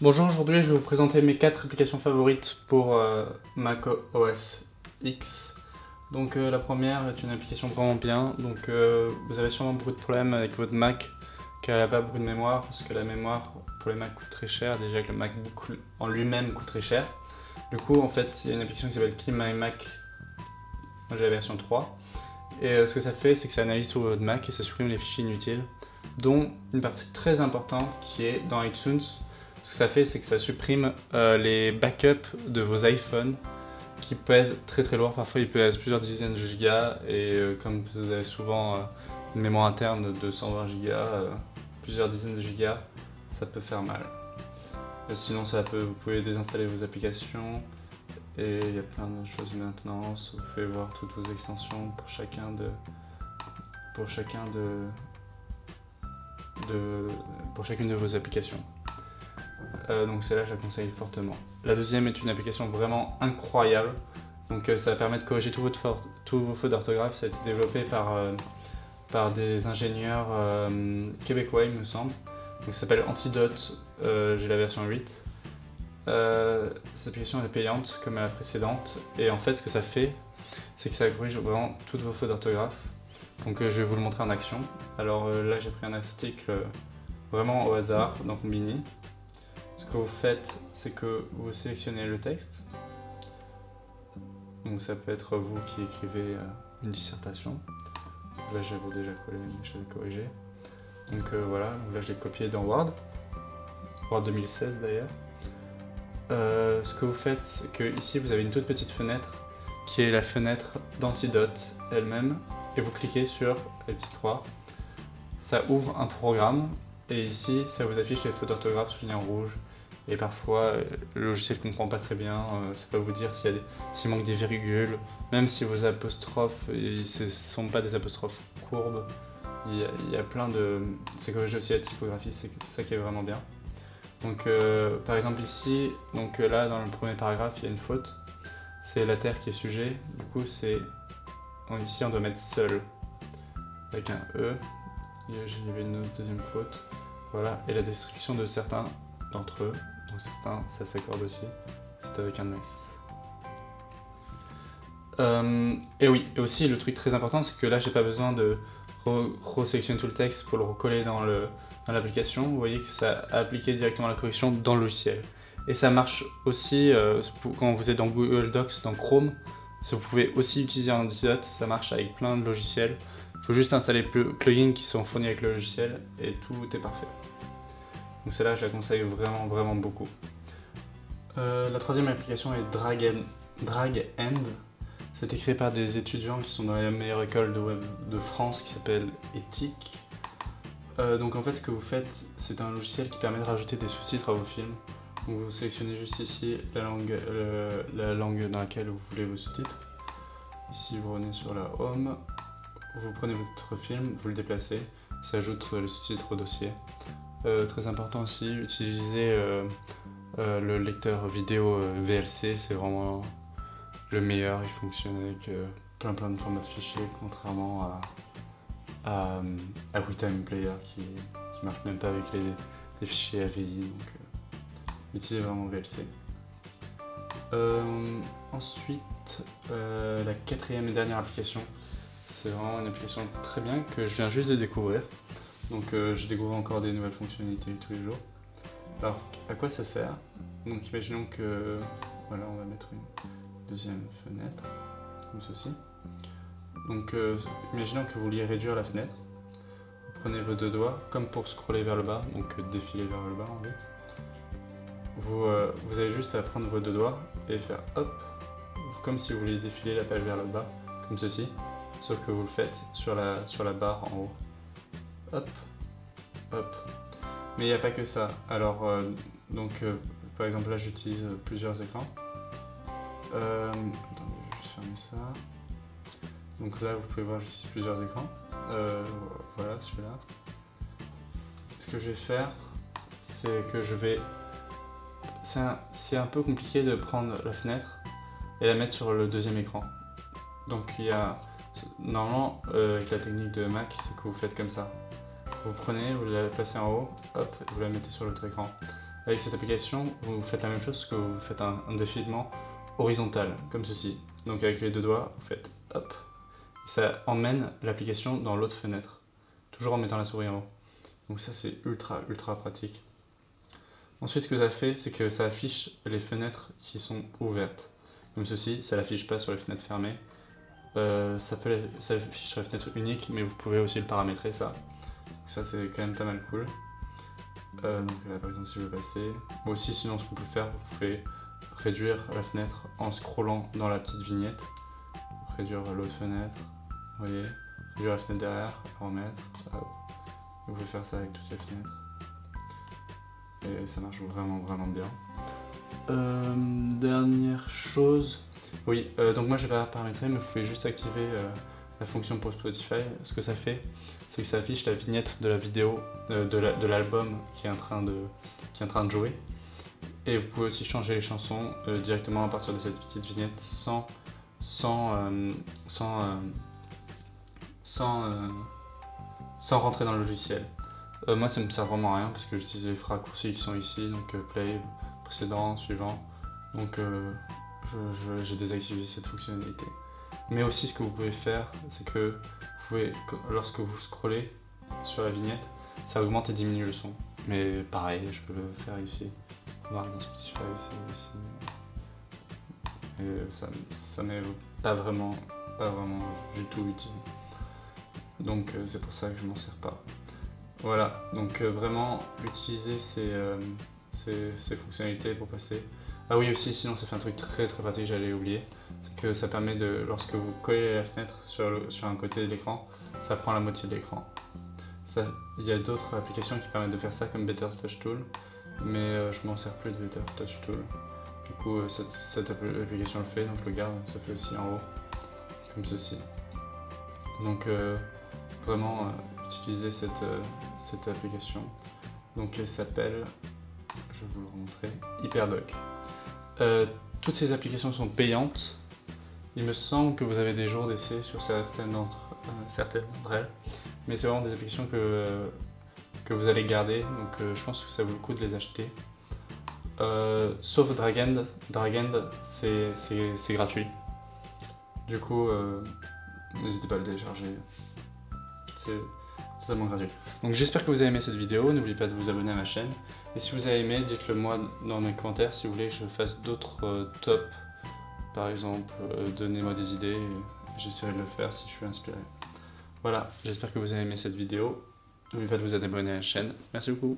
Bonjour, aujourd'hui je vais vous présenter mes 4 applications favorites pour Mac OS X. Donc la première est une application vraiment bien. Donc vous avez sûrement beaucoup de problèmes avec votre Mac car elle n'a pas beaucoup de mémoire parce que la mémoire pour les Mac coûte très cher. Déjà que le MacBook en lui-même coûte très cher. Du coup en fait il y a une application qui s'appelle Clean My Mac. Moi j'ai la version 3. Et ce que ça fait c'est que ça analyse sur votre Mac et ça supprime les fichiers inutiles, dont une partie très importante qui est dans iTunes. Ce que ça fait, c'est que ça supprime les backups de vos iPhones qui pèsent très très lourd. Parfois, ils pèsent plusieurs dizaines de gigas et comme vous avez souvent une mémoire interne de 120 gigas, plusieurs dizaines de gigas, ça peut faire mal. Sinon, vous pouvez désinstaller vos applications et il y a plein de choses de maintenance. Vous pouvez voir toutes vos extensions pour chacune de vos applications. Donc celle-là, je la conseille fortement. La deuxième est une application vraiment incroyable. Donc ça permet de corriger tous vos fautes d'orthographe. Ça a été développé par des ingénieurs québécois, il me semble. Donc ça s'appelle Antidote, j'ai la version 8. Cette application est payante comme la précédente. Et en fait, ce que ça fait, c'est que ça corrige vraiment toutes vos fautes d'orthographe. Donc je vais vous le montrer en action. Alors là, j'ai pris un article vraiment au hasard dans Combini. Ce que vous faites, c'est que vous sélectionnez le texte. Donc ça peut être vous qui écrivez une dissertation. Là j'avais déjà collé, mais je l'ai corrigé. Donc voilà, là je l'ai copié dans Word. Word 2016 d'ailleurs. Ce que vous faites, c'est que ici vous avez une toute petite fenêtre qui est la fenêtre d'Antidote elle-même. Et vous cliquez sur la petite croix. Ça ouvre un programme. Et ici, ça vous affiche les fautes d'orthographe soulignées en rouge. Et parfois, le logiciel ne comprend pas très bien, ça peut vous dire s'il manque des virgules, même si vos apostrophes, ce ne sont pas des apostrophes courbes, il y a plein de... C'est corrigé aussi la typographie, c'est ça qui est vraiment bien. Donc par exemple ici, donc là dans le premier paragraphe, il y a une faute, c'est la Terre qui est sujet, du coup c'est... Ici on doit mettre seul, avec un E, il y avait une deuxième faute, voilà, et la description de certains d'entre eux, donc certains ça s'accorde aussi, c'est avec un S. Et oui, et aussi le truc très important, c'est que là j'ai pas besoin de resélectionner tout le texte pour le recoller dans l'application. Vous voyez que ça a appliqué directement la correction dans le logiciel. Et ça marche aussi quand vous êtes dans Google Docs, dans Chrome, vous pouvez aussi utiliser Antidote, ça marche avec plein de logiciels. Il faut juste installer les plugins qui sont fournis avec le logiciel et tout est parfait. Donc celle-là, je la conseille vraiment, vraiment beaucoup. La troisième application est DragEnd. C'était créé par des étudiants qui sont dans la meilleure école de web de France qui s'appelle Ethic. Donc en fait, ce que vous faites, c'est un logiciel qui permet de rajouter des sous-titres à vos films. Donc vous sélectionnez juste ici la langue dans laquelle vous voulez vos sous-titres. Ici, vous revenez sur la Home, vous prenez votre film, vous le déplacez, ça ajoute les sous-titres au dossier. Très important aussi, utiliser le lecteur vidéo VLC, c'est vraiment le meilleur, il fonctionne avec plein de formats de fichiers, contrairement à QuickTime Player qui marche même pas avec les fichiers AVI, donc utilisez vraiment VLC. Ensuite, la quatrième et dernière application, c'est vraiment une application très bien que je viens juste de découvrir. Donc je découvre encore des nouvelles fonctionnalités tous les jours. Alors à quoi ça sert? Donc imaginons que, voilà, on va mettre une deuxième fenêtre, comme ceci. Donc imaginons que vous vouliez réduire la fenêtre. Vous prenez vos deux doigts, comme pour scroller vers le bas, donc défiler vers le bas en fait. Vous avez juste à prendre vos deux doigts et faire hop, comme si vous vouliez défiler la page vers le bas, comme ceci, sauf que vous le faites sur la barre en haut. Hop, hop. Mais il n'y a pas que ça. Alors, par exemple là j'utilise plusieurs écrans. Attendez, je vais juste fermer ça. Donc là vous pouvez voir j'utilise plusieurs écrans. Voilà celui-là. Ce que je vais faire, c'est que je vais... C'est un peu compliqué de prendre la fenêtre et la mettre sur le deuxième écran. Donc il y a... Normalement, avec la technique de Mac, c'est que vous faites comme ça. Vous prenez, vous la placez en haut, hop, et vous la mettez sur l'autre écran. Avec cette application, vous faites la même chose que vous faites un défilement horizontal, comme ceci. Donc avec les deux doigts, vous faites hop, ça emmène l'application dans l'autre fenêtre, toujours en mettant la souris en haut. Donc ça c'est ultra pratique. Ensuite ce que ça fait, c'est que ça affiche les fenêtres qui sont ouvertes. Comme ceci, ça l'affiche pas sur les fenêtres fermées. Ça affiche sur les fenêtres uniques, mais vous pouvez aussi le paramétrer ça. Donc ça c'est quand même pas mal cool. Donc là par exemple si je veux passer, aussi sinon ce qu'on peut faire, vous pouvez réduire la fenêtre en scrollant dans la petite vignette, réduire l'autre fenêtre, vous voyez, réduire la fenêtre derrière, remettre, hop. Vous pouvez faire ça avec toutes les fenêtres et ça marche vraiment bien. Dernière chose, oui, donc moi je vais pas paramétrer, mais vous pouvez juste activer la fonction pour Spotify. Ce que ça fait, c'est que ça affiche la vignette de la vidéo de l'album qui est en train de jouer. Et vous pouvez aussi changer les chansons directement à partir de cette petite vignette sans rentrer dans le logiciel. Moi ça me sert vraiment à rien parce que j'utilise les raccourcis qui sont ici, donc play, précédent, suivant. Donc j'ai désactivé cette fonctionnalité. Mais aussi ce que vous pouvez faire, c'est que vous pouvez, lorsque vous scrollez sur la vignette, ça augmente et diminue le son. Mais pareil, je peux le faire ici. Dans Spotify, ici. Et ça m'est pas vraiment du tout utile. Donc c'est pour ça que je m'en sers pas. Voilà, donc vraiment utiliser ces fonctionnalités pour passer. Ah oui aussi, sinon ça fait un truc très pratique, j'allais oublier. C'est que ça permet de, lorsque vous collez la fenêtre sur un côté de l'écran, ça prend la moitié de l'écran. Il y a d'autres applications qui permettent de faire ça comme Better Touch Tool. Mais je m'en sers plus de Better Touch Tool. Du coup, cette application le fait, donc je le garde, ça fait aussi en haut, comme ceci. Donc vraiment utiliser cette application. Donc elle s'appelle, je vais vous le remontrer, HyperDoc. Toutes ces applications sont payantes. Il me semble que vous avez des jours d'essai sur certaines d'entre elles, mais c'est vraiment des applications que vous allez garder, donc je pense que ça vaut le coup de les acheter. Sauf Dragend, c'est gratuit. Du coup, n'hésitez pas à le télécharger, c'est totalement gratuit. Donc j'espère que vous avez aimé cette vidéo, n'oubliez pas de vous abonner à ma chaîne. Et si vous avez aimé, dites-le moi dans mes commentaires si vous voulez que je fasse d'autres tops. Par exemple, donnez-moi des idées, j'essaierai de le faire si je suis inspiré. Voilà, j'espère que vous avez aimé cette vidéo. N'oubliez pas de vous abonner à la chaîne. Merci beaucoup.